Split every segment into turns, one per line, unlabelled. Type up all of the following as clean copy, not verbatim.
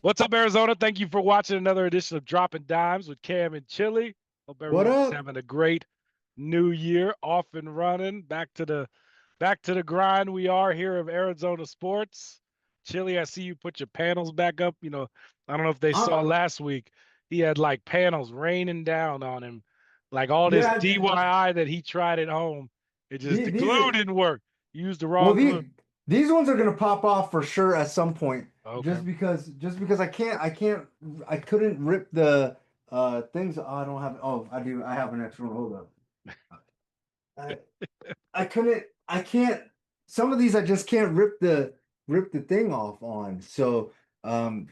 What's up, Arizona? Thank you for watching another edition of Dropping Dimes with Cam and Chili. Hope
What
everyone's
up?
having a great new year, off and running, back to the grind. We are here of Arizona sports. Chili, I see you put your panels back up. I don't know if they
I'm,
saw last week. He had like panels raining down on him, like all this
yeah,
DIY that he tried at home. The
these
glue
are
didn't work. You used the
well
wrong glue.
these ones are gonna pop off for sure at some point.
Okay.
Just because I couldn't rip the things. Oh, I don't have. Oh, I do. I have an extra one. Hold up. I I can't. Some of these I just can't rip the thing off on. So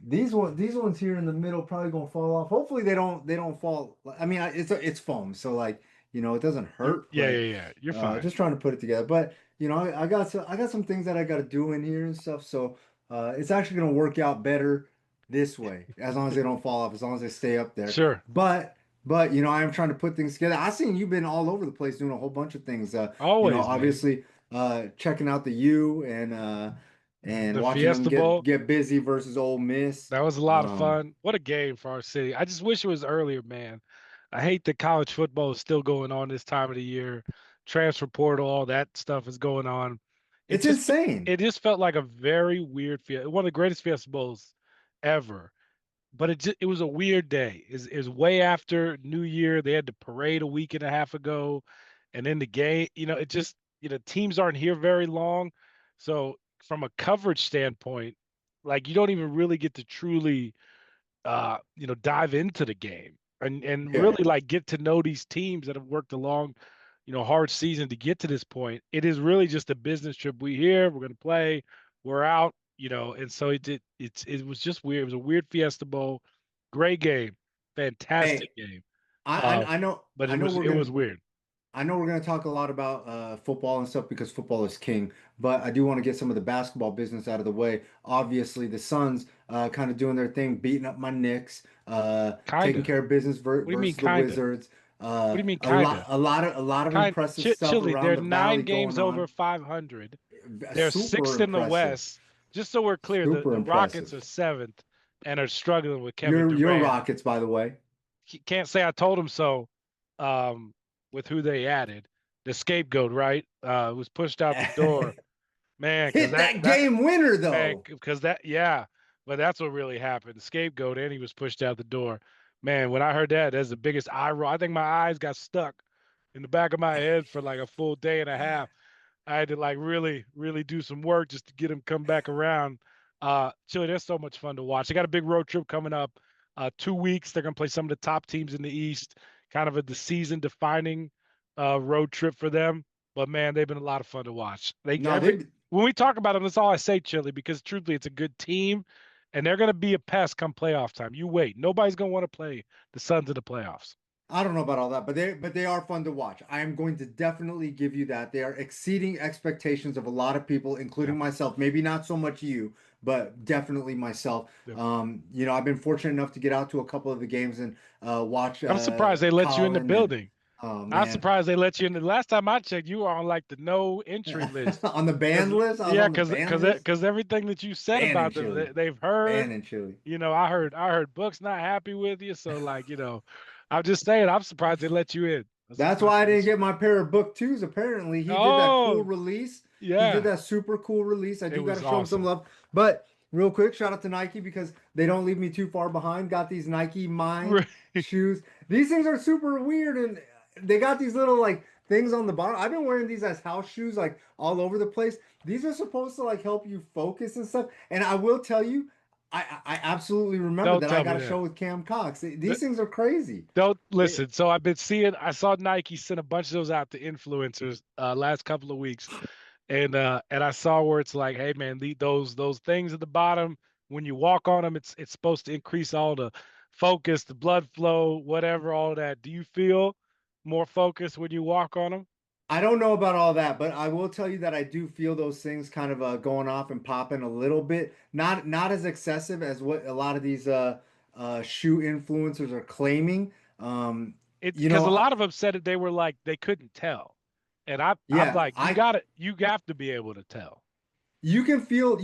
these ones here in the middle probably gonna fall off. Hopefully they don't fall. I mean it's foam, so like it doesn't hurt,
Yeah, yeah,
but
yeah. You're fine.
just trying to put it together. But I got some things that I got to do in here and stuff. So it's actually gonna work out better this way as long as they don't fall off, as long as they stay up there.
Sure.
But I am trying to put things together. I seen you've been all over the place doing a whole bunch of things.
Always, man.
Obviously, checking out the U and
The
watching them
Fiesta
get
Bowl,
get busy versus Ole Miss.
that was a lot of
Um,
fun. What a game for our city. I just wish it was earlier, man. I hate that college football is still going on this time of the year. Transfer portal, all that stuff is going on. It
it's
just
insane.
it just felt like a very weird one of the greatest Fiesta Bowls ever. But it was a weird day. Is way after New Year. They had the parade a week and a half ago, and then the game. It just teams aren't here very long, so from a coverage standpoint, like you don't even really get to truly dive into the game and
Yeah.
really like get to know these teams that have worked a long, hard season to get to this point. It is really just a business trip. We're going to play, we're out, and so it was just weird. It was a weird Fiesta Bowl, great game, fantastic
Hey,
game.
I
Uh,
I, I know
but
I
it
know
was
we're
it
gonna
was weird.
I know we're going to talk a lot about football and stuff because football is king, but I do want to get some of the basketball business out of the way. Obviously, the Suns kind of doing their thing, beating up my Knicks, taking
Kinda.
care of business
What do you mean
versus the
kinda?
Wizards.
What do you mean
A lot,
kinda?
a lot of impressive stuff
Chile,
around
they're
the
nine
valley
games
going
over
on.
500. They're
Super
sixth in the
impressive,
West. Just so we're clear, the,
super
the Rockets are
impressive.
seventh and are struggling with Kevin
Your
Durant.
Rockets, by the way,
Can't say I told him so with who they added. The scapegoat, right? Was pushed out the door. Man, because
hit
that
that
that
game winner
man,
though.
because that yeah, but that's what really happened. The scapegoat, and he was pushed out the door. Man, when I heard that, that's the biggest eye roll. I think my eyes got stuck in the back of my head for like a full day and a half. I had to like really, really do some work just to get him come back around. Chile, they're so much fun to watch. They got a big road trip coming up. 2 weeks. They're gonna play some of the top teams in the East. Kind of the season defining road trip for them. But man, they've been a lot of fun to watch. They
No,
every
they
when we talk about them, that's all I say, Chili, because truthfully, it's a good team, and they're gonna be a pest come playoff time. You wait. Nobody's gonna want to play the Suns in the playoffs.
I don't know about all that, but they are fun to watch. I am going to definitely give you that. They are exceeding expectations of a lot of people,
Yeah.
including myself. Maybe not so much you, but definitely myself.
Yeah.
I've been fortunate enough to get out to a couple of the games and watch
I'm surprised they let you in the
Colin and
building.
oh
I'm
man,
surprised they let you in. The last time I checked, you were on like the no entry list.
on the
Cause
ban list. I was
yeah,
on the
cause
ban
cause
list.
cause everything that you said
Ban in
about them,
Chile,
they've heard.
ban in Chile.
I heard Book's not happy with you. So like, I'm just saying, I'm surprised they let you in. I'm
That's
surprised
why I
they
didn't
let you.
get my pair of book twos. Apparently, he did that cool
Oh,
release. He did
yeah,
that super cool release. I
it
do got
was
to show him some
awesome.
love. But real quick, shout out to Nike because they don't leave me too far behind. Got these Nike Mind shoes. These things are super weird, and they got these little like things on the bottom. I've been wearing these as house shoes like all over the place. These are supposed to like help you focus and stuff. And I will tell you, I absolutely remember
Don't
that I
tell me
got a
that.
show with Cam Cox.
Th-
These things are crazy.
Don't
They,
listen. So I saw Nike send a bunch of those out to influencers last couple of weeks, and I saw where it's like, hey man, those things at the bottom when you walk on them, it's supposed to increase all the focus, the blood flow, whatever, all that. Do you feel more focused when you walk on them?
I don't know about all that, but I will tell you that I do feel those things kind of going off and popping a little bit. Not as excessive as what a lot of these shoe influencers are claiming.
It's
You
because
know,
a lot of them said that they were like they couldn't tell, and I'm
yeah,
like, you got it, you have to be able to tell.
you can feel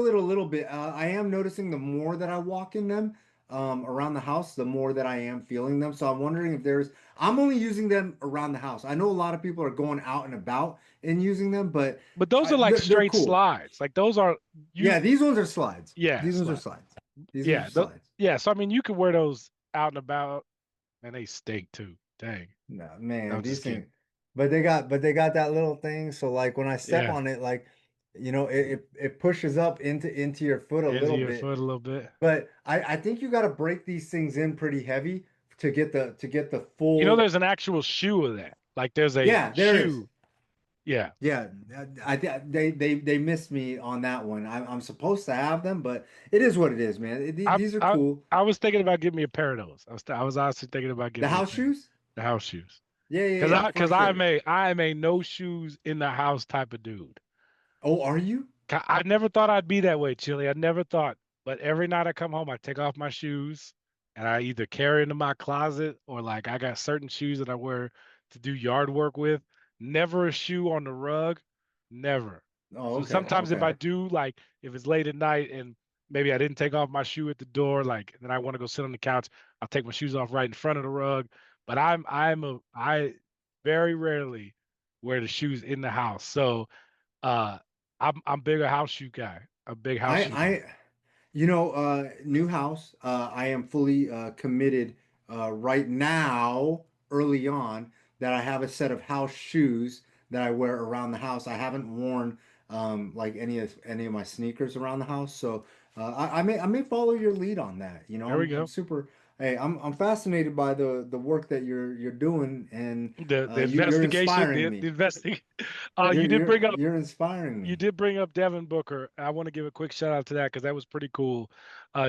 it a little bit. I am noticing the more that I walk in them around the house, the more that I am feeling them. So I'm wondering if I'm only using them around the house. I know a lot of people are going out and about and using them, but
But those are like
they're
straight
cool.
slides. Like those are you
Yeah, these ones are slides.
yeah,
These ones are
slide.
slides. These ones are
Yeah,
slides.
yeah. So I mean you can wear those out and about and they stink too. Dang.
No,
No,
man,
I'm
these
just kidding.
things, but they got that little thing. So like when I step
Yeah.
on it, like it pushes up into your foot a
Into
little
your
bit.
foot a little bit.
But I think you got to break these things in pretty heavy to get the
You know,
full.
there's an actual shoe of that. Like there's a
Yeah, there is.
shoe. Yeah.
Yeah, they missed me on that one. I'm supposed to have them, but it is what it is, man.
I
These are
I
cool.
I was thinking about getting me a pair of those. I was honestly thinking about
The
getting me a
house
pair.
shoes?
The house shoes.
Yeah, yeah,
Cause
yeah,
I
for
cause
sure.
I'm a no shoes in the house type of dude.
Oh, are you?
I never thought I'd be that way, Chili. I never thought. But every night I come home, I take off my shoes and I either carry into my closet or like I got certain shoes that I wear to do yard work with. Never a shoe on the rug. Never.
Oh,
So
okay,
sometimes if I
okay.
do, like if it's late at night and maybe I didn't take off my shoe at the door, like then I want to go sit on the couch, I'll take my shoes off right in front of the rug. But I very rarely wear the shoes in the house. So uh, I'm big a house shoe guy. A big house
I
shoe guy.
I new house. I am fully committed right now, early on, that I have a set of house shoes that I wear around the house. I haven't worn like any of my sneakers around the house, so I may follow your lead on that.
There we
I'm
go.
super. Hey, I'm fascinated by the work that you're doing, and
The
you're
investigation,
inspiring
the
me.
investigation.
You're
You did
you're
bring up
you're inspiring
you
me.
did bring up Devin Booker. I want to give a quick shout out to that because that was pretty cool.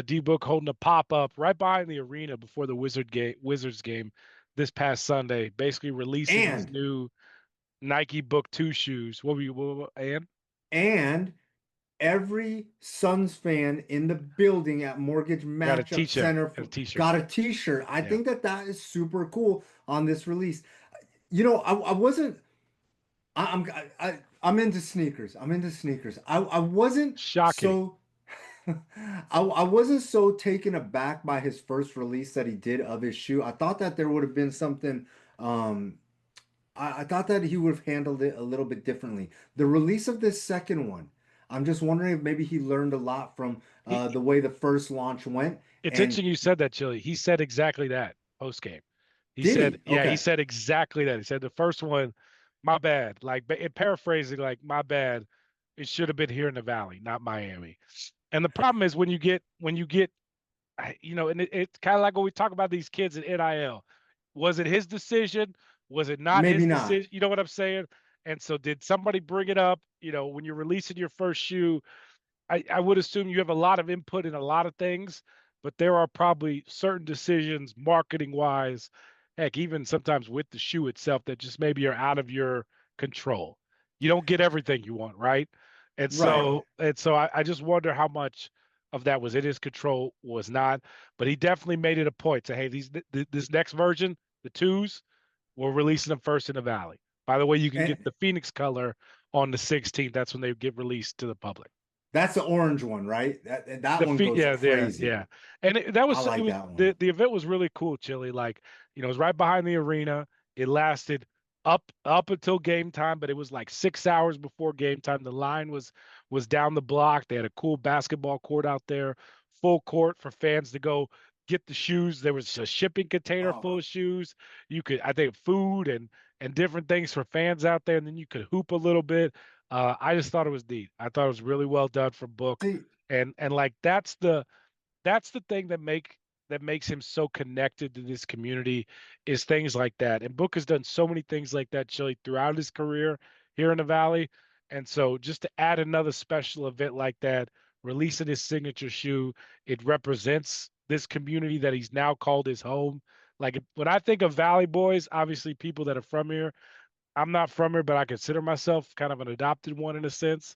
D Book holding a pop up right behind the arena before the Wizards game this past Sunday, basically releasing his
And
new Nike Book 2 shoes. What were you and
and every Suns fan in the building at Mortgage
got a
Matchup
t-shirt
Center
and a t-shirt.
got a t-shirt. I
Yeah.
think that is super cool on this release. I wasn't. I'm into sneakers. I'm into sneakers. I wasn't
Shocking.
so. I wasn't so taken aback by his first release that he did of his shoe. I thought that there would have been something. Um, I thought that he would have handled it a little bit differently. The release of this second one, I'm just wondering if maybe he learned a lot from
He
the way the first launch went.
It's
And
interesting you said that, Chili. He said exactly that post game. He
did
said,
he?
yeah, he
Okay,
said exactly that. He said the first one, my bad. Like paraphrasing, like my bad. It should have been here in the Valley, not Miami. And the problem is when you get, and it's kind of like when we talk about these kids at NIL. Was it his decision? Was it not
maybe
his
not.
decision? You know what I'm saying? And so did somebody bring it up? When you're releasing your first shoe, I would assume you have a lot of input in a lot of things, but there are probably certain decisions marketing wise, heck, even sometimes with the shoe itself that just maybe are out of your control. You don't get everything you want, right? And
Right.
so I just wonder how much of that was in his control, was not. But he definitely made it a point to, hey, this next version, the twos, we're releasing them first in the Valley. By the way, you can get
And
the Phoenix color on the 16th. That's when they get released to the public.
that's the orange one, right? That one goes crazy.
Yeah, and that
I
it
like
was
that one.
the event was really cool, Chili. Like, it was right behind the arena. It lasted up until game time, but it was like 6 hours before game time. The line was down the block. They had a cool basketball court out there, full court for fans to go get the shoes. There was a shipping container
Oh,
full of shoes. You could, I think, food and different things for fans out there, and then you could hoop a little bit. I just thought it was neat. I thought it was really well done from Book,
see,
and like that's the thing that makes him so connected to this community is things like that. And Book has done so many things like that, Chili, throughout his career here in the Valley. And so just to add another special event like that, releasing his signature shoe, it represents this community that he's now called his home. Like when I think of Valley boys, obviously people that are from here. I'm not from here, but I consider myself kind of an adopted one in a sense.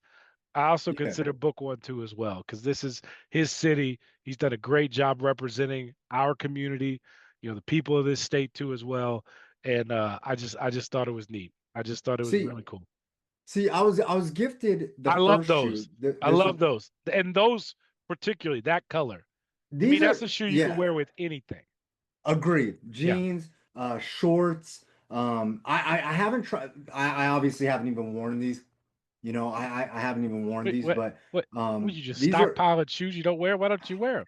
I also
yeah.
consider Book One too as well, because this is his city. He's done a great job representing our community, the people of this state too as well. And I just thought it was neat. I just thought it was
See,
really cool.
See, I was gifted the
I love
first shoe.
those. I
This
love
one.
those. And those particularly, that color. To me,
These
that's
are
a shoe you can
yeah,
wear with anything.
agreed.
Yeah.
Jeans, shorts. I haven't tried. I obviously haven't even worn these. I haven't even worn
Wait,
these,
what?
but
What you just
these are.
stockpile of shoes you don't wear? Why don't you wear them?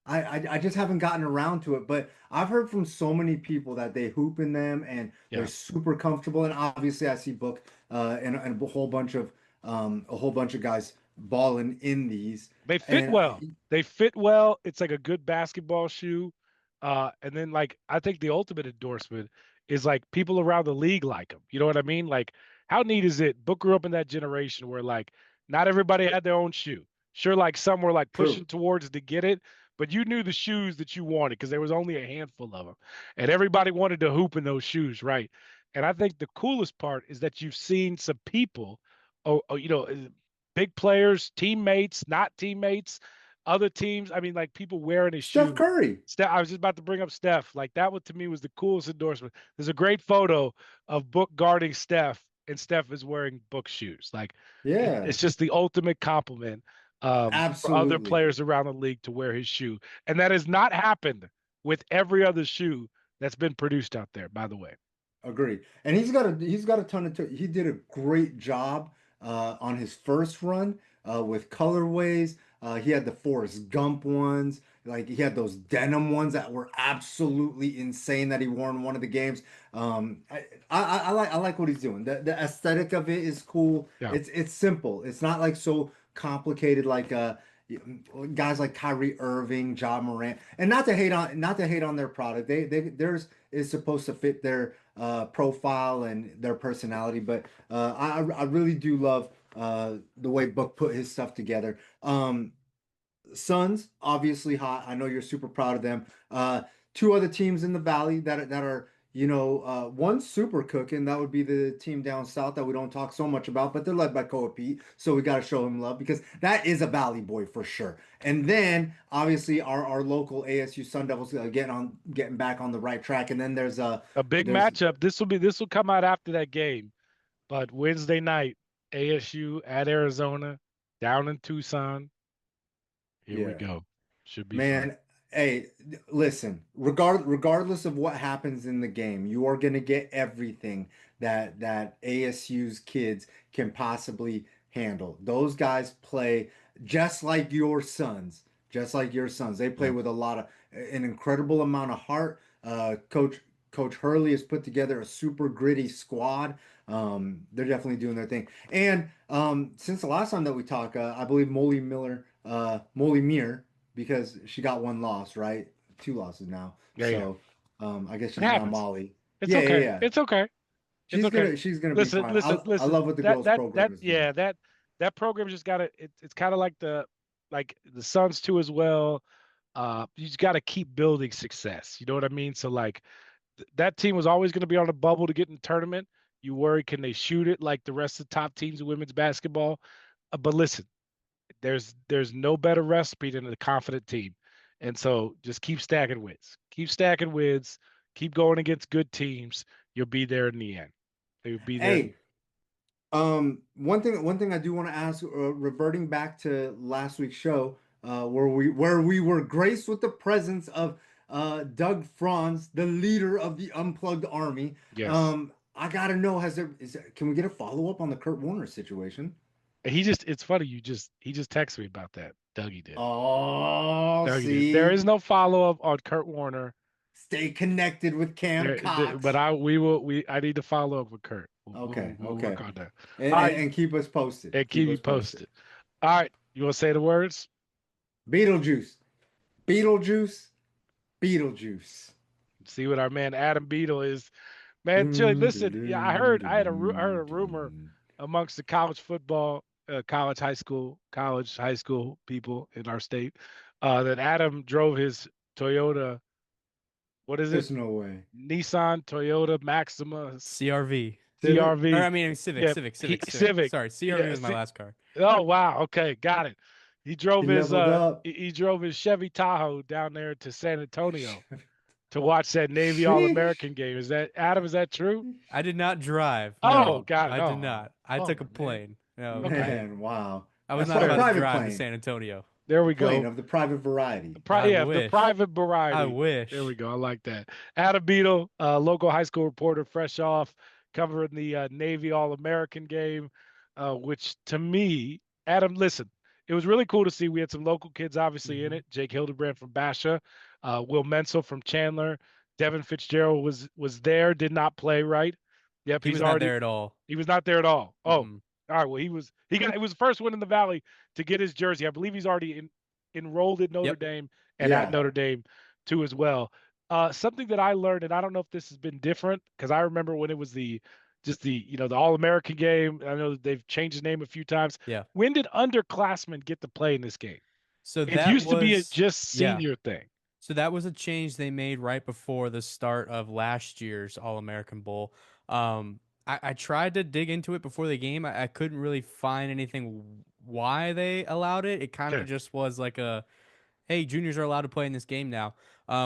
I just haven't gotten around to it, but I've heard from so many people that they hoop in them and they're
Yeah.
super comfortable. And obviously, I see Book and a whole bunch of guys balling in these.
They fit
And
well. They fit well. It's like a good basketball shoe. And then like I think the ultimate endorsement is like people around the league like them. You know what I mean? Like how neat is it? Book grew up in that generation where like not everybody had their own shoe. Sure, like some were like pushing
true,
towards to get it, but you knew the shoes that you wanted because there was only a handful of them, and everybody wanted to hoop in those shoes, right? And I think the coolest part is that you've seen some people, big players, teammates, not teammates, other teams. I mean, like people wearing his
Steph
shoe.
Curry.
Steph, I was just about to bring up Steph. Like that one to me was the coolest endorsement. There's a great photo of Book guarding Steph, and Steph is wearing Book shoes. Like
Yeah,
it's just the ultimate compliment for other
absolutely.
players around the league to wear his shoe, and that has not happened with every other shoe that's been produced out there. By the way,
Agree. And he's got a ton of he did a great job on his first run with colorways. He had the Forrest Gump ones, like he had those denim ones that were absolutely insane that he wore in one of the games. I like what he's doing. The aesthetic of it is cool.
yeah,
It's simple. It's not like so complicated like guys like Kyrie Irving, Ja Morant, and not to hate on their product. Theirs is supposed to fit their profile and their personality, but I really do love the way Book put his stuff together. Suns, obviously hot. I know you're super proud of them. Two other teams in the Valley that are one super cooking. That would be the team down south that we don't talk so much about, but they're led by Koa Pete, so we got to show him love because that is a Valley boy for sure. And then obviously our local ASU Sun Devils getting back on the right track. And then
a big
there's
matchup. This will come out after that game. But Wednesday night, ASU at Arizona, down in Tucson. Here we
yeah.
go. Should be fun.
Man, hey, listen, regardless of what happens in the game, you are gonna get everything that ASU's kids can possibly handle. Those guys play just like your sons, just like your sons. They play
Yeah.
with an incredible amount of heart. Coach Hurley has put together a super gritty squad. They're definitely doing their thing. And since the last time that we talked, I believe Molly Muir, because she got one loss, right? Two losses now.
Yeah, yeah.
So I guess
It
she's now
happens.
Molly.
It's
Yeah, yeah,
okay.
yeah.
It's okay. It's
She's
okay.
gonna she's gonna be
Listen,
fine.
listen,
I
listen.
love what the
That
girls
that
program
that
is doing.
yeah, that program just got to it's kind of like the Suns too as well. You just got to keep building success. You know what I mean? So like that team was always going to be on the bubble to get in the tournament. You worry, can they shoot it like the rest of the top teams in women's basketball? But listen, there's no better recipe than a confident team. And so just keep stacking wins. Keep stacking wins. Keep going against good teams. You'll be there in the end. They'll be there.
Hey, one thing I do want to ask, reverting back to last week's show, where we were graced with the presence of Doug Franz, the leader of the Unplugged Army.
Yes.
I gotta know, can we get a follow-up on the Kurt Warner situation?
It's funny. He just texted me about that. Dougie did.
Oh,
Dougie did. There
see,
is no follow up on Kurt Warner.
stay connected with Cam
But
Cox.
I need to follow up with Kurt.
Okay,
We'll work
okay,
on that.
and,
All
and,
right,
and keep us posted.
and keep
Keep
you
us posted.
posted. All right, you want to say the words?
Beetlejuice, Beetlejuice, Beetlejuice.
See what our man Adam Beadle is. Man, Chili,
Dun, dun,
listen, yeah, I
dun,
heard
dun,
I heard a rumor
dun.
amongst the college football, college high school people in our state, that Adam drove his Toyota. What is it?
There's no way.
Nissan Toyota Maxima
CRV.
Civic?
Or
CRV.
I mean, Civic,
Yeah,
Civic, Civic, Civic.
Civic.
Sorry, CRV
Yeah.
was my last car.
Oh wow. Okay, got it. He drove
He
his
leveled up.
he drove his Chevy Tahoe down there to San Antonio to watch that Navy
Sheesh.
All-American game. Is that Adam? Is that true?
I did not drive.
Oh,
No,
got it.
I did
Oh,
not. I took a
man.
plane. No,
Okay.
Man, wow.
I was
That's
not
why
about to
Okay.
private
drive to
plane.
San Antonio.
There
A
we
plane
go.
of the private variety.
I
Yeah, the
wish.
private
I
variety. There we
wish.
go. I like that. Adam Beadle, local high school reporter, fresh off covering the Navy All-American game, which to me, Adam, listen, it was really cool to see. We had some local kids obviously in
Hmm.
it. Jake Hildebrand from Basha, Will Menzel from Chandler, Devin Fitzgerald was there, did not play right. Yep,
He
he's
was not
already
there at all.
he was not there at all. Oh, all
Mm-mm.
right. Well, he was the first one in the Valley to get his jersey. I believe he's already enrolled at Notre
Yep.
Dame and at
Yeah.
Notre Dame too as well. Something that I learned, and I don't know if this has been different because I remember when it was the All American game. I know that they've changed the name a few times.
Yeah.
When did underclassmen get to play in this game?
So
It
that
used to be a
was,
just
yeah.
senior thing.
So that was a change they made right before the start of last year's All American Bowl. I tried to dig into it before the game. I couldn't really find anything why they allowed it. It kind of
Okay,
just was like a, hey, juniors are allowed to play in this game now,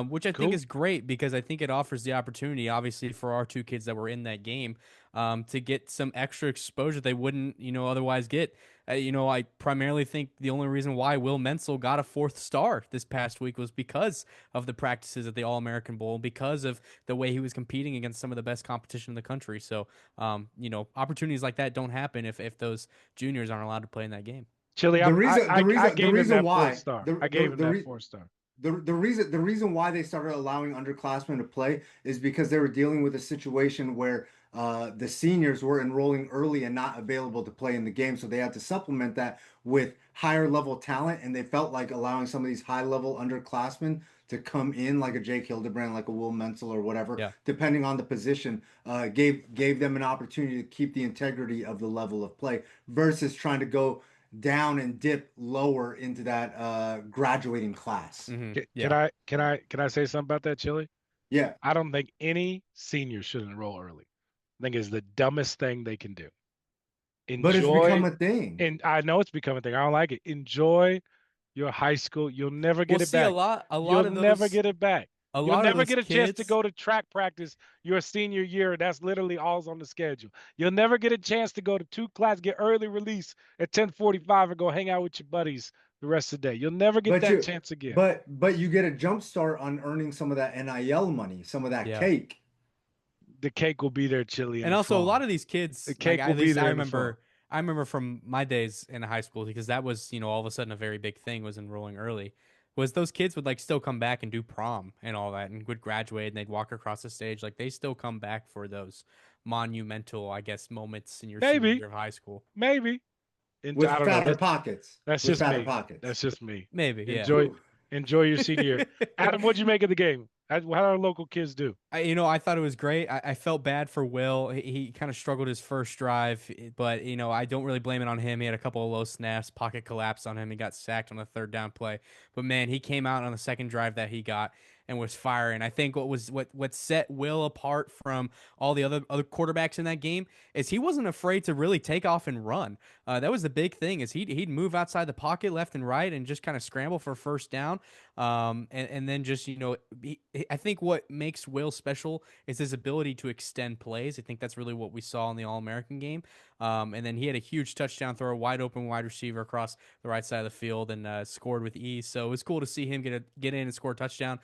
which I think
cool.
is great because I think it offers the opportunity, obviously, for our two kids that were in that game, to get some extra exposure they wouldn't, otherwise get. I primarily think the only reason why Will Menzel got a fourth star this past week was because of the practices at the All American Bowl, because of the way he was competing against some of the best competition in the country. So, opportunities like that don't happen if those juniors aren't allowed to play in that game.
Chili,
The reason the
I
reason the
gave him
reason
that fourth
why
star.
the
I gave
the
him
the,
that
re,
fourth star.
the reason why they started allowing underclassmen to play is because they were dealing with a situation where the seniors were enrolling early and not available to play in the game, so they had to supplement that with higher level talent, and they felt like allowing some of these high level underclassmen to come in, like a Jake Hildebrand, like a Will Menzel or whatever,
Yeah.
depending on the position, gave them an opportunity to keep the integrity of the level of play versus trying to go down and dip lower into that graduating class.
Yeah.
Can I say something about that, Chili?
Yeah,
I don't think any senior should enroll early. I think it's the dumbest thing they can do.
but it's become
Enjoy,
a thing.
and I know it's becoming a thing. I don't like it. Enjoy your high school. You'll never
Well,
get it
see, a
back.
lot, a
You'll
lot of
never
those,
get it back.
a
You'll
lot of
never
those
get a chance to
kids.
go to track practice your senior year. That's literally all's on the schedule. You'll never get a chance to go to two class, get early release at 10:45 and go hang out with your buddies the rest of the day. You'll never get
But
that
you,
chance again.
but you get a jump start on earning some of that NIL money, some of that
Yeah.
cake.
The cake will be there, Chili, in
And
the
also a lot
fall.
of these
The
kids, like
cake will
at
be
least
there in the fall.
I remember from my days in high school because that was, all of a sudden a very big thing was enrolling early. Was those kids would like still come back and do prom and all that and would graduate and they'd walk across the stage. Like they still come back for those monumental, I guess, moments in your senior
Maybe,
year of high school.
maybe. And I
With
don't know.
fatter pockets.
That's
With
just
fatter
me.
pockets.
That's just me.
Maybe, yeah.
Enjoy, enjoy your senior year. Adam, what'd you make of the game? How do our local kids do?
I thought it was great. I felt bad for Will. He kind of struggled his first drive, but I don't really blame it on him. He had a couple of low snaps, pocket collapsed on him. He got sacked on the third down play. But man, he came out on the second drive that he got and was firing. I think what set Will apart from all the other quarterbacks in that game is he wasn't afraid to really take off and run. That was the big thing is he'd move outside the pocket left and right and just kind of scramble for first down. And then just I think what makes Will special is his ability to extend plays. I think that's really what we saw in the All American game. And then he had a huge touchdown throw, a wide open wide receiver across the right side of the field, and scored with ease. So it was cool to see him get in and score a touchdown.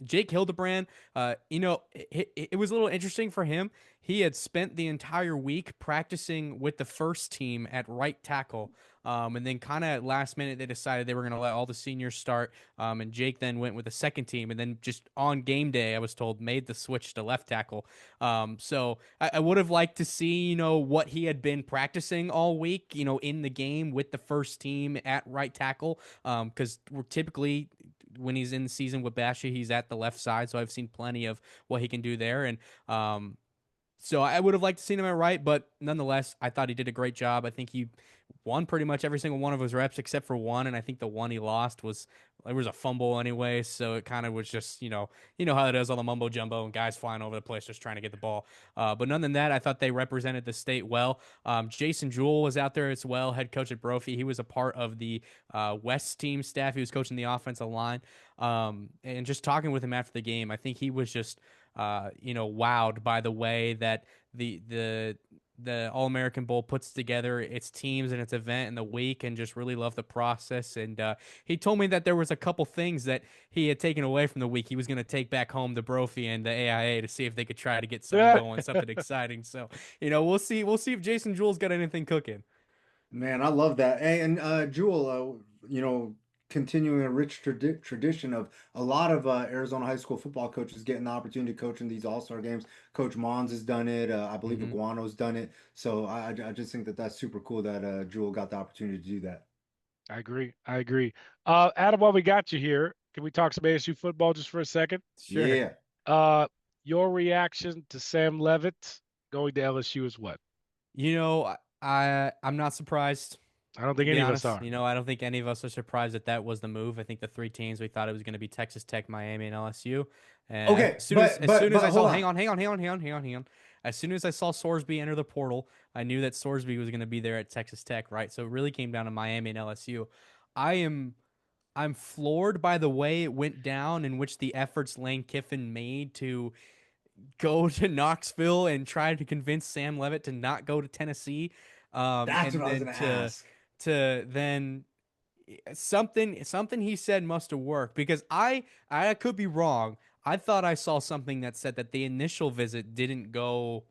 Jake Hildebrand, it was a little interesting for him. He had spent the entire week practicing with the first team at right tackle. And then kind of last minute, they decided they were going to let all the seniors start. And Jake then went with the second team. And then just on game day, I was told, made the switch to left tackle. So I would have liked to see, what he had been practicing all week, in the game with the first team at right tackle. Because we're typically, when he's in the season with Basha, he's at the left side. So I've seen plenty of what he can do there. And, so I would have liked to see him at right, but nonetheless, I thought he did a great job. I think he won pretty much every single one of his reps except for one, and I think the one he lost was there was a fumble anyway, so it kind of was just you know how it is all the mumbo jumbo and guys flying over the place just trying to get the ball. But none than that, I thought they represented the state well. Jason Jewell was out there as well, head coach at Brophy. He was a part of the West team staff. He was coaching the offensive line. And just talking with him after the game, I think he was just wowed by the way that the All American Bowl puts together its teams and its event in the week, and just really loved the process. And he told me that there was a couple things that he had taken away from the week he was going to take back home to Brophy and the AIA to see if they could try to get something going, something exciting. So we'll see if Jason Jewell's got anything cooking.
Man, I love that. Hey, and Jewel, continuing a rich tradition of a lot of Arizona high school football coaches getting the opportunity to coach in these All-Star games. Coach Mons has done it. I believe
Hmm.
Iguano's done it. So I just think that that's super cool that Jewel got the opportunity to do that.
I agree. I agree. Adam, while we got you here, can we talk some ASU football just for a second?
Sure.
Yeah.
Uh, your reaction to Sam Levitt going to LSU is what?
I'm not surprised.
I don't
To
think
be
any of us
honest,
are.
I don't think any of us are surprised that that was the move. I think the three teams we thought it was going to be Texas Tech, Miami, and LSU. And
Okay, but
as soon as I
hold
saw,
on.
hang on. As soon as I saw Sorsby enter the portal, I knew that Sorsby was going to be there at Texas Tech, right? So it really came down to Miami and LSU. I am I'm floored by the way it went down, in which the efforts Lane Kiffin made to go to Knoxville and try to convince Sam Levitt to not go to Tennessee,
That's
and
what I was
then
gonna
to
ask.
then something he said must have worked, because I could be wrong. I thought I saw something that said that the initial visit didn't go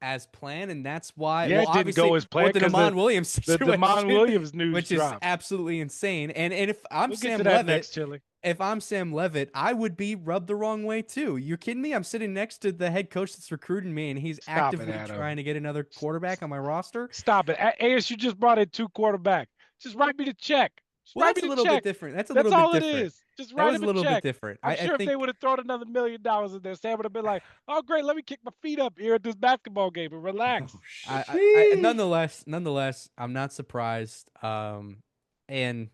as planned, and that's why.
Yeah,
Well,
it didn't go
obviously
as
with
planned
the
because
Damon Williams
the Demond
situation,
Williams news
which is
dropped.
absolutely insane. And if I'm
We'll get to
Sam
that
Levitt,
next, Chili.
I would be rubbed the wrong way too. You're kidding me? I'm sitting next to the head coach that's recruiting me, and he's
Stop it,
actively trying
Adam.
to get another quarterback on my roster.
Stop it. ASU just brought in two quarterback. Just write me the check. Just
Well,
write me
that's a
the
little bit
check.
different. That's a
That's
little bit
all it
different.
is. Just
That
write
was
him
a
a
little bit
check.
different.
I'm
I
sure if they
think
would have thrown another $1 million in there, Sam would have been like, "Oh, great, let me kick my feet up here at this basketball game and
Oh,
relax."
sheesh.
nonetheless, I'm not surprised. And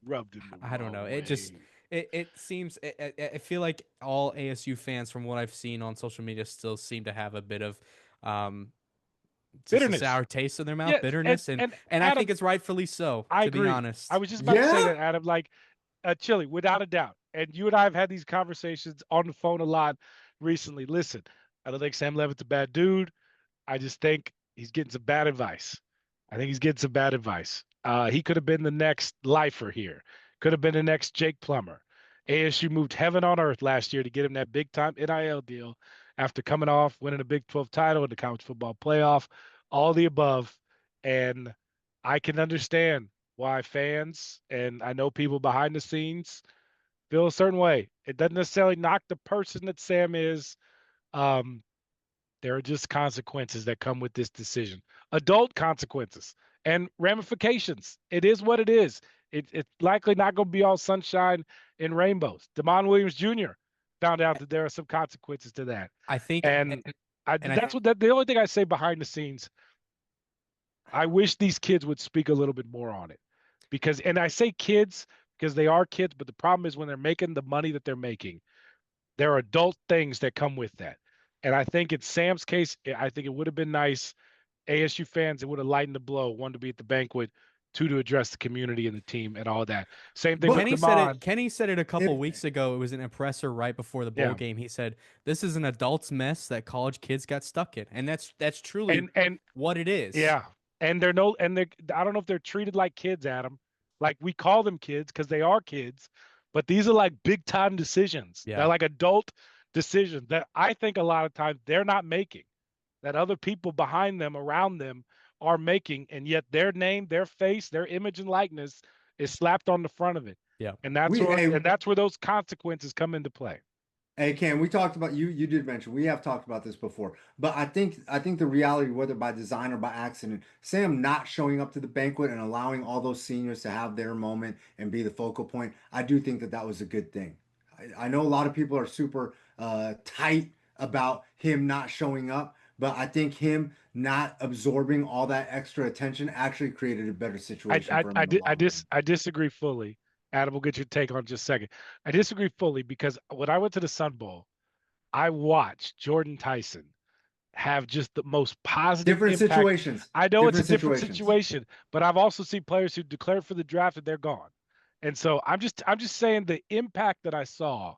Rubbed him the
I don't know.
wrong
It just
way.
it seems I feel like all ASU fans, from what I've seen on social media, still seem to have a bit of um just a
Bitterness.
sour taste in their mouth,
Yeah, and
bitterness, and
and
I
Adam,
think it's rightfully so,
I
to be
agree. I
honest.
was just about to say
Yeah.
that, Adam. Like, Chili, without a doubt. And you and I have had these conversations on the phone a lot recently. Listen, I don't think Sam Levitt's a bad dude. I just think he's getting some bad advice. I think he's getting some bad advice. He could have been the next lifer here. Could have been the next Jake Plummer. ASU moved heaven on earth last year to get him that big time NIL deal after coming off winning a Big 12 title in the college football playoff, all the above. And I can understand why fans and I know people behind the scenes feel a certain way. It doesn't necessarily knock the person that Sam is. Um, there are just consequences that come with this decision, adult consequences and ramifications. It is what it is. It's likely not going to be all sunshine and rainbows. Demond Williams Jr. found out that there are some consequences to that,
I think,
and
and I
that's what the only thing I say behind the scenes. I wish these kids would speak a little bit more on it, because, and I say kids because they are kids, but the problem is when they're making the money that they're making, there are adult things that come with that. And I think in Sam's case, I think it would have been nice. ASU fans, it would have lightened the blow. One, to be at the banquet. Two, to address the community and the team and all that. Same thing with
But
Damon.
Kenny said it a couple
it,
weeks ago. It was an impressor right before the bowl
Yeah.
game. He said, "This is an adult's mess that college kids got stuck in," and that's truly
And
what it is.
yeah. And they're no, and they, I don't know if they're treated like kids, Adam. Like we call them kids because they are kids, but these are like big time decisions. They're
Yeah.
like adult decisions that I think a lot of times they're not making, that other people behind them, around them are making, and yet their name, their face, their image and likeness is slapped on the front of it.
Yeah.
we hey
And that's where those consequences come into play.
Hey Cam, we talked about you did mention we have talked about this before, but I think the reality, whether by design or by accident, Sam not showing up to the banquet and allowing all those seniors to have their moment and be the focal point, I do think that that was a good thing. I know a lot of people are super tight about him not showing up, but I think him not absorbing all that extra attention actually created a better situation for him in the long run.
I disagree fully. Adam, we'll get your take on just a second. I disagree fully because when I went to the Sun Bowl, I watched Jordan Tyson have just the most positive
Different
impact.
situations,
I know it's a
different
different
situations.
situation, but I've also seen players who declared for the draft and they're gone. And so I'm just saying the impact that I saw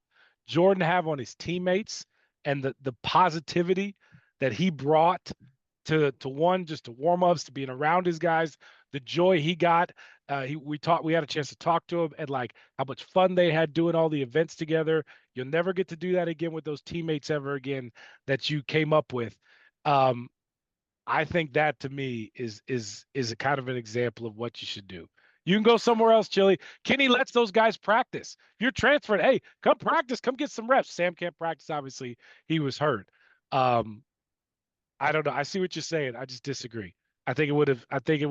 Jordan have on his teammates and the positivity that he brought to one just to warm ups to being around his guys, the joy he got. We had a chance to talk to him and like how much fun they had doing all the events together. You'll never get to do that again with those teammates ever again that you came up with. Um, I think that to me is a kind of an example of what you should do. You can go somewhere else, Chili. Kenny lets those guys practice. If you're transferred, hey, come practice, come get some reps. Sam can't practice, obviously. He was hurt. Um, I don't know. I see what you're saying. I just disagree. I think it would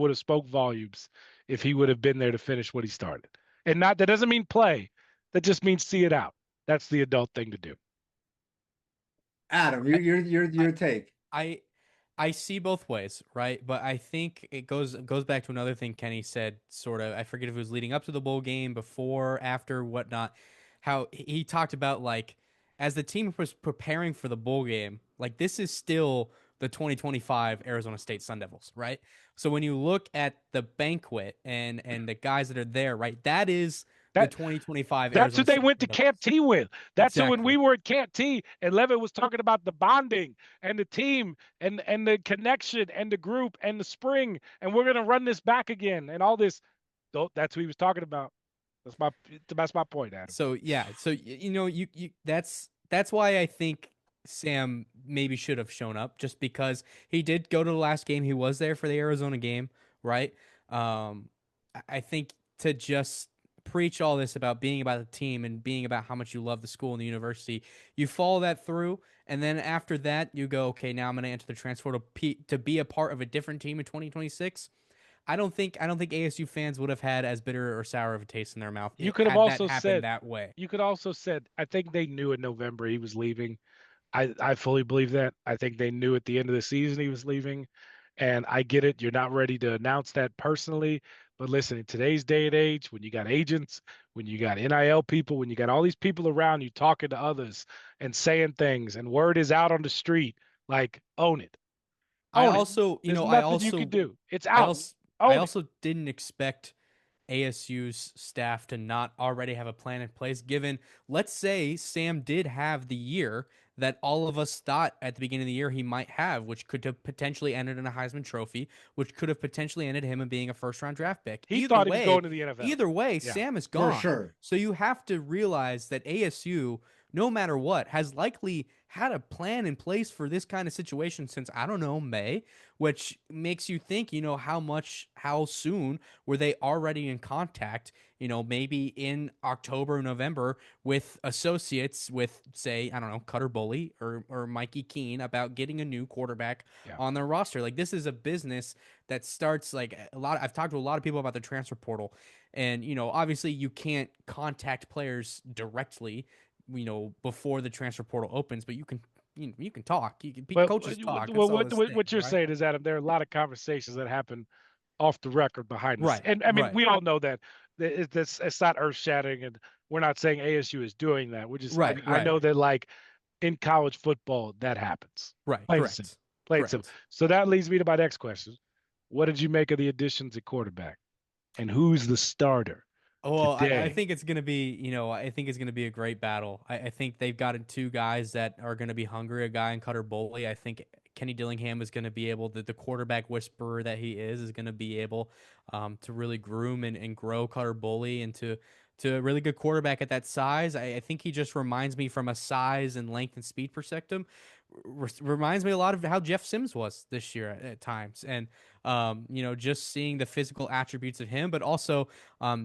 have spoke volumes if he would have been there to finish what he started. And not that doesn't mean play. That just means see it out. That's the adult thing to do.
Adam,
I,
your take.
I I see both ways, right? But I think it goes back to another thing Kenny said, sort of. I forget if it was leading up to the bowl game, before, after, whatnot. How he talked about, like, as the team was preparing for the bowl game, like, this is still the 2025 Arizona State Sun Devils, right? So when you look at the banquet and the guys that are there, right, that is the
That
2025
That's who
Arizona
they
State
went
Sun
to Camp
Devils.
T with. That's who when we
Exactly.
were at Camp T and Levitt was talking about the bonding and the team and the connection and the group and the spring and we're gonna run this back again and all this. That's who he was talking about. That's my point, Adam.
So yeah, so you know, you that's why I think Sam maybe should have shown up, just because he did go to the last game. He was there for the Arizona game, right? I think to just preach all this about being about the team and being about how much you love the school and the university, you follow that through, and then after that, you go, okay, now I'm going to enter the transfer to be a part of a different team in 2026. I don't think ASU fans would have had as bitter or sour of a taste in their mouth
You could have
had that
also
happened
said
that way.
you could also said I think they knew in November he was leaving. I fully believe that. I think they knew at the end of the season he was leaving. And I get it. You're not ready to announce that personally. But listen, in today's day and age, when you got agents, when you got NIL people, when you got all these people around you talking to others and saying things, and word is out on the street, like own it.
I
Own it.
also, you
There's
know, I
nothing you can
also,
do. It's
I
out.
also, I
Own it.
also didn't expect ASU's staff to not already have a plan in place, given, let's say, Sam did have the year that all of us thought at the beginning of the year he might have, which could have potentially ended in a Heisman Trophy, which could have potentially ended him in being a first round draft pick.
He thought he was going to the NFL.
Either way,
Yeah.
Sam is
For
gone.
sure.
So you have to realize that ASU, no matter what, has likely had a plan in place for this kind of situation since, I don't know, May, which makes you think, how soon were they already in contact, maybe in October, November, with associates, with, say, I don't know, Cutter Bully or Mikey Keene, about getting a new quarterback
Yeah.
on their roster. Like, this is a business that starts, like, I've talked to a lot of people about the transfer portal, and, obviously you can't contact players directly, before the transfer portal opens, but you can talk.
But
Coaches talk. That's all this thing,
what you're
right?
saying is, Adam, there are a lot of conversations that happen off the record behind this.
Right,
And I mean,
right,
we all know that it's not earth shattering, and we're not saying ASU is doing that. We're just
right,
I
right,
know that like in college football that happens.
right.
Plain and simple.
Correct,
Plain and simple.
correct.
So that leads me to my next question. What did you make of the additions at quarterback? And who's the starter
Well, I
today?
think it's gonna be, I think it's gonna be a great battle. I think they've gotten two guys that are gonna be hungry. A guy in Cutter Boley. I think Kenny Dillingham is gonna be able, the quarterback whisperer that he is gonna be able, to really groom and grow Cutter Boley into a really good quarterback at that size. I think he just reminds me, from a size and length and speed perspective, reminds me a lot of how Jeff Sims was this year at times. And just seeing the physical attributes of him, but also,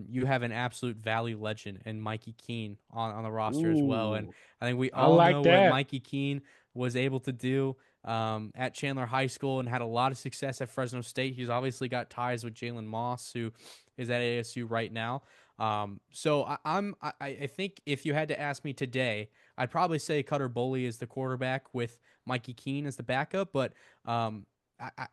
you have an absolute Valley legend and Mikey Keene on the roster as well. And
Ooh,
I think we
I
all
like
know what
that.
Mikey Keene was able to do, at Chandler High School, and had a lot of success at Fresno State. He's obviously got ties with Jalen Moss, who is at ASU right now. I think if you had to ask me today, I'd probably say Cutter Boley is the quarterback with Mikey Keene as the backup, but um,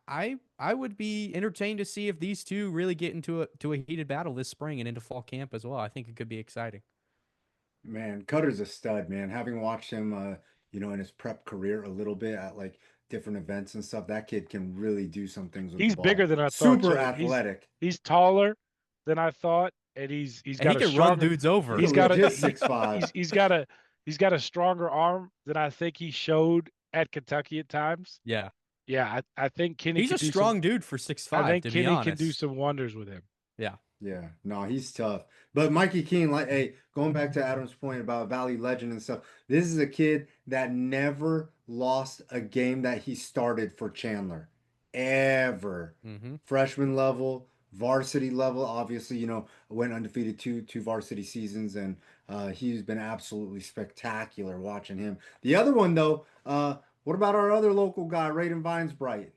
I would be entertained to see if these two really get into a heated battle this spring and into fall camp as well. I think it could be exciting.
Man, Cutter's a stud, man. Having watched him, in his prep career a little bit at like different events and stuff, that kid can really do some things with the
He's bigger
ball.
than I thought
Super
too.
athletic.
He's taller than I thought, and he's
And he
got a
could run
stronger
dudes
He's
over.
a
he's got a
legit 6'5".
he's got a stronger arm than I think he showed at Kentucky at times.
Yeah.
Yeah, I think Kenny
He's
can
a
do some.
strong dude for six
I
five,
think
to be
Kenny can do
honest.
some wonders with him.
Yeah.
Yeah, no, he's tough. But Mikey Keene, like, hey, going back to Adam's point about Valley Legend and stuff, this is a kid that never lost a game that he started for Chandler, ever.
Hmm.
Freshman level, varsity level. Obviously, went undefeated two varsity seasons, and he's been absolutely spectacular watching him. The other one though, what about our other local guy, Raiden Vinesbright?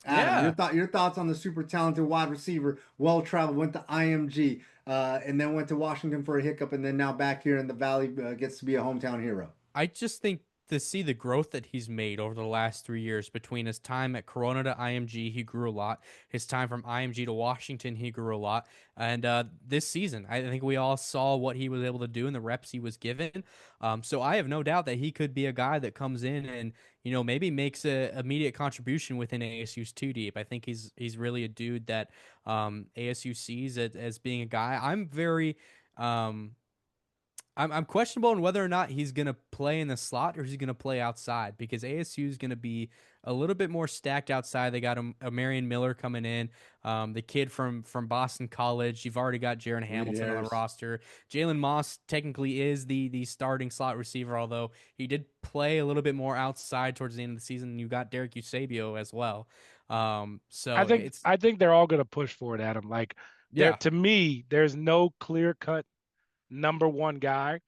Adam,
Yeah.
your thoughts on the super talented wide receiver, well traveled, went to IMG, and then went to Washington for a hiccup, and then now back here in the Valley gets to be a hometown hero.
I just think to see the growth that he's made over the last 3 years between his time at Corona to IMG, he grew a lot. His time from IMG to Washington, he grew a lot. And this season, I think we all saw what he was able to do and the reps he was given. So I have no doubt that he could be a guy that comes in and maybe makes a immediate contribution within ASU's two deep. I think he's really a dude that ASU sees as being a guy. Um, I'm questionable on whether or not he's going to play in the slot or he's going to play outside because ASU is going to be a little bit more stacked outside. They got a Marion Miller coming in, the kid from Boston College. You've already got Jaron
Reed
Hamilton on the
Harris.
roster. Jalen Moss technically is the starting slot receiver, although he did play a little bit more outside towards the end of the season. You got Derek Eusebio as well.
I
So
think
it's
I think they're all going to push for it, Adam. Like there
yeah.
to me, there's no clear cut number one guy.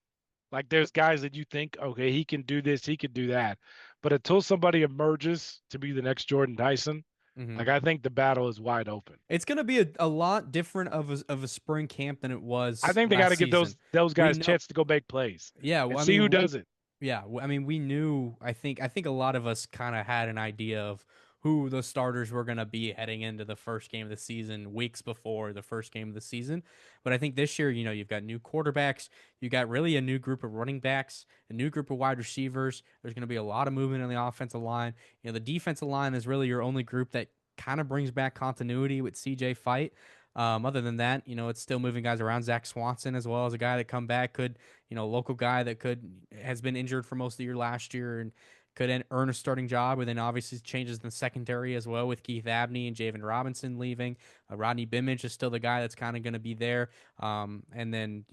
Like there's guys that you think, okay, he can do this, he can do that. But until somebody emerges to be the next Jordan Dyson,
Mhm.
like I think the battle is wide open.
It's going to be a lot different of a spring camp than it
I
was
think they got
last
to give
season.
those
We
guys a
know,
chance to go make plays
yeah.
and
I
see who
mean,
does it.
yeah. I mean, we knew. I think a lot of us kind of had an idea of who the starters were going to be heading into the first game of the season, weeks before the first game of the season. But I think this year, you've got new quarterbacks, you got really a new group of running backs, a new group of wide receivers. There's going to be a lot of movement in the offensive line. The defensive line is really your only group that kind of brings back continuity with CJ Fight. Other than that, it's still moving guys around. Zach Swanson as well as a guy that come back could, local guy that has been injured for most of the year last year and could earn a starting job. And then obviously changes in the secondary as well with Keith Abney and Javen Robinson leaving. Rodney Bimmage is still the guy that's kind of going to be there. And then,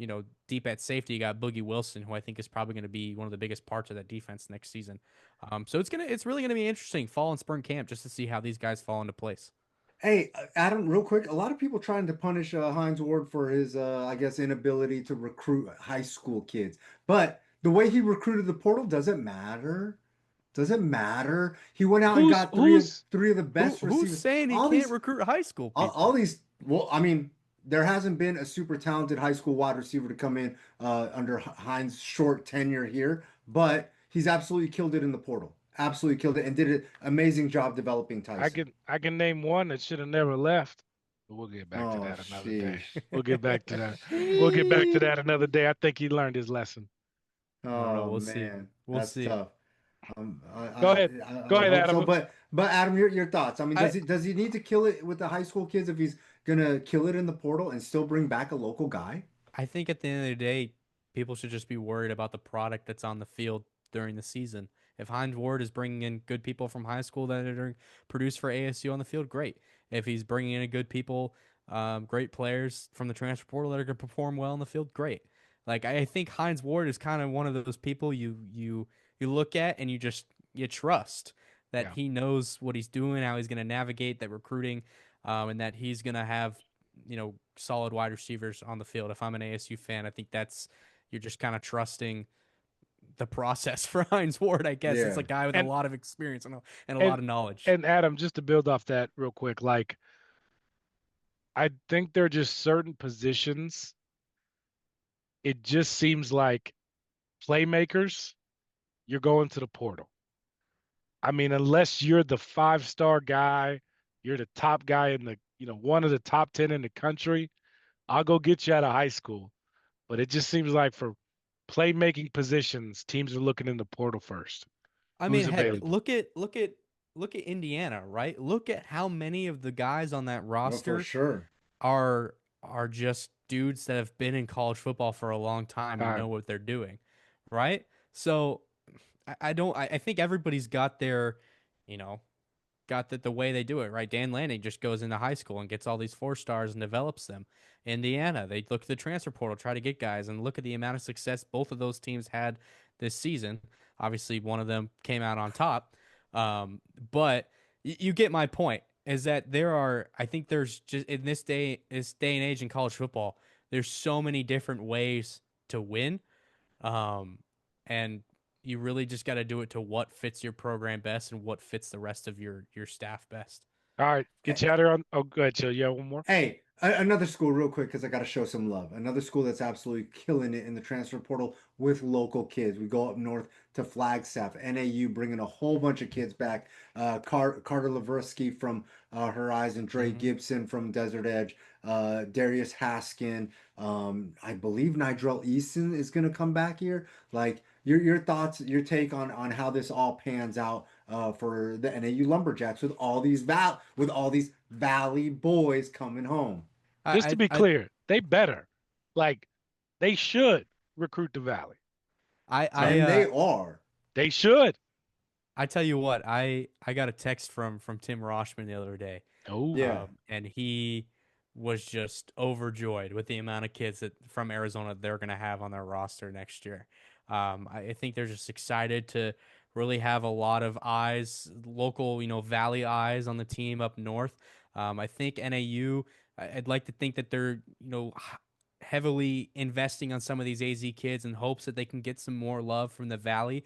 deep at safety, you got Boogie Wilson, who I think is probably going to be one of the biggest parts of that defense next season. So it's really going to be interesting fall and spring camp just to see how these guys fall into place.
Hey, Adam, real quick, a lot of people trying to punish Hines Ward for his, I guess, inability to recruit high school kids. But the way he recruited the portal doesn't matter. Doesn't matter. He went out and
Who's
got
who's
three of the
Who's
best
who's
receivers.
saying he
All
can't
these
recruit high school
all
people?
these. Well, I mean, there hasn't been a super talented high school wide receiver to come in under Hines' short tenure here, but he's absolutely killed it in the portal. Absolutely killed it and did an amazing job developing Tyson.
I can name one that should have never left. But we'll get back to
Oh,
that another day.
sheesh.
We'll get back to that. We'll get back to that
Sheesh.
another day. I think he learned his lesson.
I don't know.
Oh
We'll see.
man,
We'll
that's
see.
tough. I,
Go
I
ahead.
I
Go
would
ahead,
hope so,
Adam.
but Adam, your thoughts? I mean,
I
does he need to kill it with the high school kids if he's gonna kill it in the portal and still bring back a local guy?
I think at the end of the day, people should just be worried about the product that's on the field during the season. If Hines Ward is bringing in good people from high school that are produced for ASU on the field, great. If he's bringing in good people, great players from the transfer portal that are going to perform well in the field, great. Like I think Hines Ward is kind of one of those people you look at and you trust that
Yeah.
he knows what he's doing, how he's going to navigate that recruiting, and that he's going to have solid wide receivers on the field. If I'm an ASU fan, I think that's you're just kind of trusting the process for Hines Ward. I guess it's a
Yeah.
guy with a
And
lot of experience and a
and
lot of knowledge.
and Adam, just to build off that real quick, like I think there are just certain positions it just seems like playmakers, you're going to the portal. I mean, unless you're the 5-star guy, you're the top guy in the, one of the top 10 in the country, I'll go get you out of high school. But it just seems like for playmaking positions, teams are looking in the portal first.
I mean,
Who's
heck,
available?
look at Indiana, right? Look at how many of the guys on that
No, for
roster
sure.
are just dudes that have been in college football for a long time and
Time.
know what they're doing, right? So I don't I think everybody's got their, you know, got the way they do it, right? Dan Lanning just goes into high school and gets all these 4 stars and develops them. Indiana, they look at the transfer portal, try to get guys, and look at the amount of success both of those teams had this season. Obviously, one of them came out on top, but you get my point. Is that I think there's just in this day and age in college football, there's so many different ways to win, um, and you really just got to do it to what fits your program best and what fits the rest of your staff best.
All right, get you out there on. Oh, go ahead, Chill. You have one more?
Hey, another school, real quick, because I got to show some love. Another school that's absolutely killing it in the transfer portal with local kids. We go up north to Flagstaff, NAU, bringing a whole bunch of kids back. Carter Laversky from Horizon, Dre Gibson from Desert Edge, Darius Haskin. I believe Nigel Easton is going to come back here. Like your thoughts, your take on how this all pans out for the NAU Lumberjacks with all these Valley boys coming home.
Just to be clear, they better, like, they should recruit the Valley.
And they are.
They should.
I tell you what, I got a text from Tim Roshman the other day.
Oh
yeah,
and he was just overjoyed with the amount of kids from Arizona they're going to have on their roster next year. I think they're just excited to really have a lot of eyes, local, Valley eyes on the team up north. I think NAU, I'd like to think that they're, heavily investing on some of these AZ kids in hopes that they can get some more love from the Valley.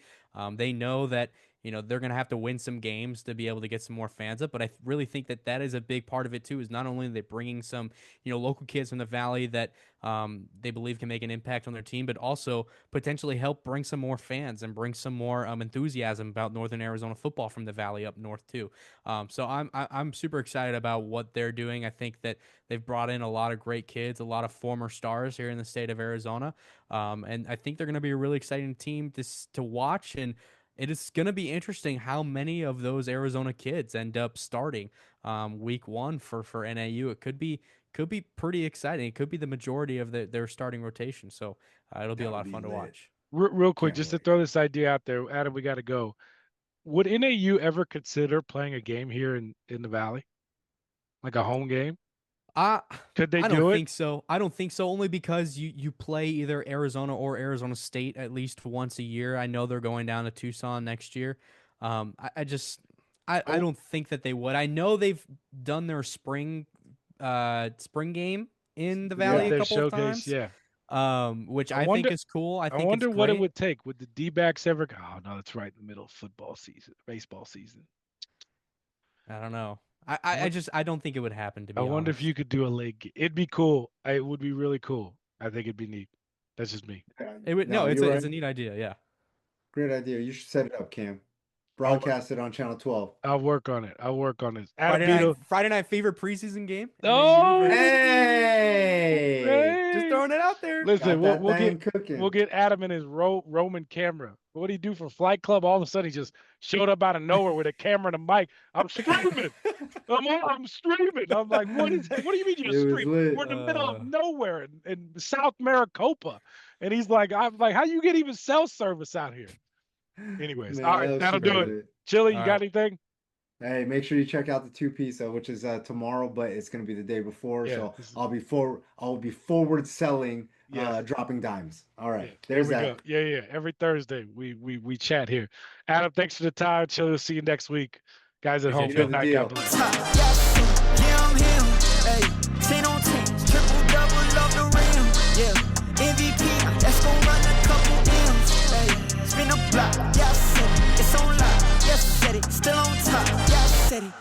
They know that, they're going to have to win some games to be able to get some more fans up. But I really think that is a big part of it, too, is not only are they bringing some, local kids from the Valley that they believe can make an impact on their team, but also potentially help bring some more fans and bring some more enthusiasm about Northern Arizona football from the Valley up north, too. So I'm super excited about what they're doing. I think that they've brought in a lot of great kids, a lot of former stars here in the state of Arizona. And I think they're going to be a really exciting team to watch. And it is going to be interesting how many of those Arizona kids end up starting week 1 for NAU. It could be pretty exciting. It could be the majority of their starting rotation. So it'll be a lot of fun to watch.
Real quick,
Can't
just
wait.
to throw this idea out there, Adam, we got to go. Would NAU ever consider playing a game here in the Valley, like a home game? Could they
I
do
don't
it?
think so. I don't think so. Only because you play either Arizona or Arizona State at least once a year. I know they're going down to Tucson next year. I don't think that they would. I know they've done their spring game in the Valley a
Their
couple of
showcase,
times.
yeah.
Which
I
I
wonder-
think is cool. I think
wonder
it's
what it
great.
would take. Would the D-backs ever? Oh no, it's right in the middle of football season, baseball season.
I don't know. I don't think it would happen, to be
I
honest.
wonder if you could do a late. It'd be cool. It would be really cool. I think it'd be neat. That's just me.
It would,
No,
it's
you're
a
right.
neat idea. Yeah.
Great idea. You should set it up, Cam. Broadcast it on Channel 12.
I'll work on it. I'll work on it. Adam Beetle.
Friday night favorite preseason game.
Oh,
Hey!
Just throwing it out there.
Listen,
Got that
we'll
thing
get
cooking.
we'll get Adam in his Roman camera. What did he do for Flight Club? All of a sudden, he just showed up out of nowhere with a camera and a mic. I'm streaming. I'm streaming. I'm like, what is that? What do you mean
It
you're
was
streaming?
lit.
We're in the middle of nowhere in South Maricopa, and he's like, I'm like, how you get even cell service out here? Anyways,
Man,
all right,
that
that'll
shit
do
was
it.
lit.
Chili, you
All
got
right.
anything?
Hey, make sure you check out the 2-piece, which is tomorrow, but it's gonna be the day before.
Yeah,
so
this is-
I'll be forward selling,
Yes.
dropping dimes. All right,
Yeah,
there's
there we
that.
go. Yeah. Every Thursday we chat here. Adam, thanks for the time. Chili, we'll see you next week. Guys at home,
You know
good
the
night.
deal.
God bless.
Yeah, I'm him. Ayy, 10 on 10, triple double off the rim. Yeah, MVP, that's gon' run a couple M's. Ayy, spin a block, yeah, I said it. It's on lock, yes, I said it. Still on top, yeah, I said it.